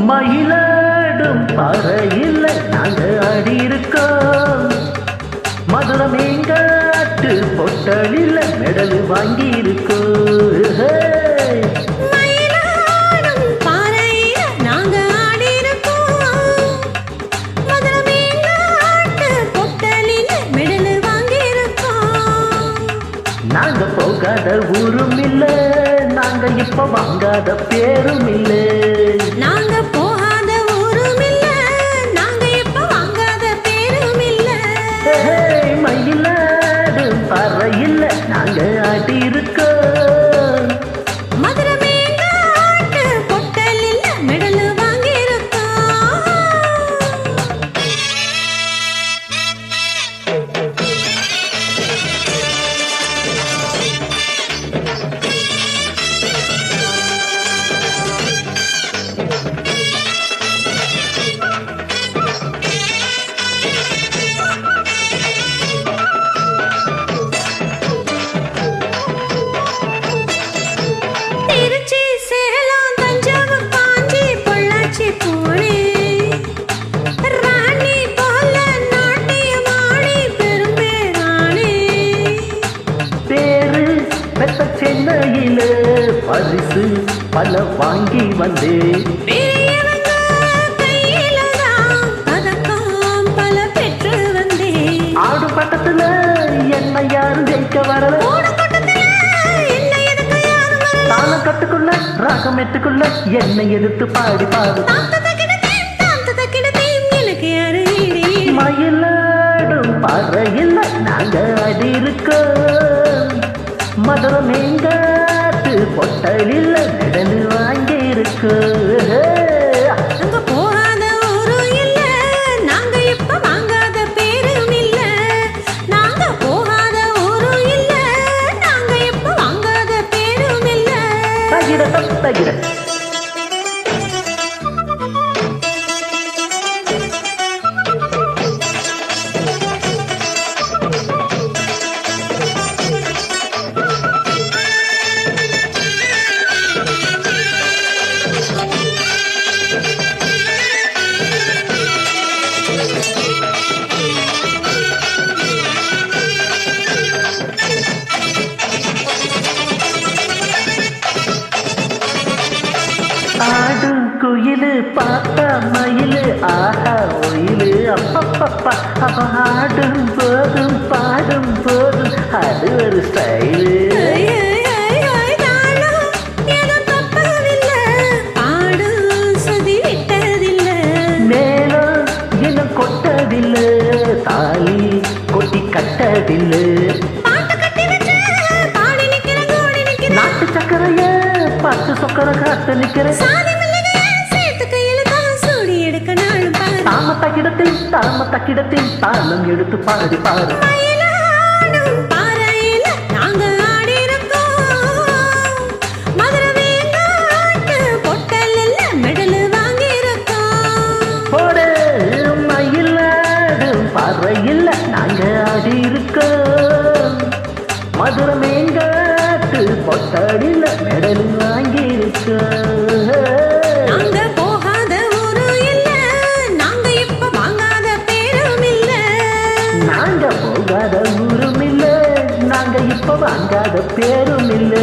மயிலாடும் பறையில் நாங்க ஆடி இருக்கோம். மதுரை மேங்காட்டு பொட்டலில் மெடல் வாங்கி இருக்கோம். நாங்க போகாத ஊரும் இல்ல, நாங்க இப்ப வாங்காத பேரும் இல்ல. நாங்க போகாத ஊரும் இல்ல, நாங்க இப்ப வாங்காத பேரும் இல்ல. மயிலாடு பறையில் நாங்க ஆடி இருக்கோம். மதுரை மேங்காட்டு பொட்டலில் மெடல் வாங்கி இருக்கோம். சென்னையில பரிசு பல வாங்கி வந்தேன். ஆடு பட்டத்துல என்ன யாரும் ஜெயிக்க வரல. தாளம் கட்டுக்குள்ள ராகம் எட்டுக்குள்ள என்னை எடுத்து பாடி பாடு. மயிலாடும் பறையில் நாங்க ஆடி இருக்கோம். மதுரை மேங்காட்டு பொட்டலில் மெடல் வாங்கி இருக்கோம். நாங்க போகாத ஊரும் இல்ல, நாங்க இப்ப வாங்காத பேரும் இல்ல. நாங்க போகாத ஊரும் இல்ல, நாங்க இப்ப வாங்காத பேரும் இல்ல. தகிட தகிட ஆடும் குயிலு பாப்பா மயிலு ஆஹா ஒயிலு அப்பப்பப்பா. அப்ப ஆடும் போதும் பாடும் போதும் அது ஒரு ஸ்டைலு. மேலும் இன்னும் கொட்டதில்லை, தாலி கொட்டி கட்டதில்லை. நாட்டு சக்கரைய பத்து சொக்கர காத்து நிக்கிறேன். தாமத்தக்கிடத்தில் தாளம் எடுத்து பாடி பாடு. மயிலாடும் பறையில் நாங்க ஆடி இருக்கோம். மதுரை மேங்காட்டு பொட்டலில் மெடல் வாங்கி இருக்கோம். நாங்க போகாத ஊரும் இல்ல, நாங்க இப்ப வாங்காத பேரும் இல்ல. நாங்க போகாத ஊரும் இல்ல, நாங்க இப்ப வாங்காத பேரும் இல்ல.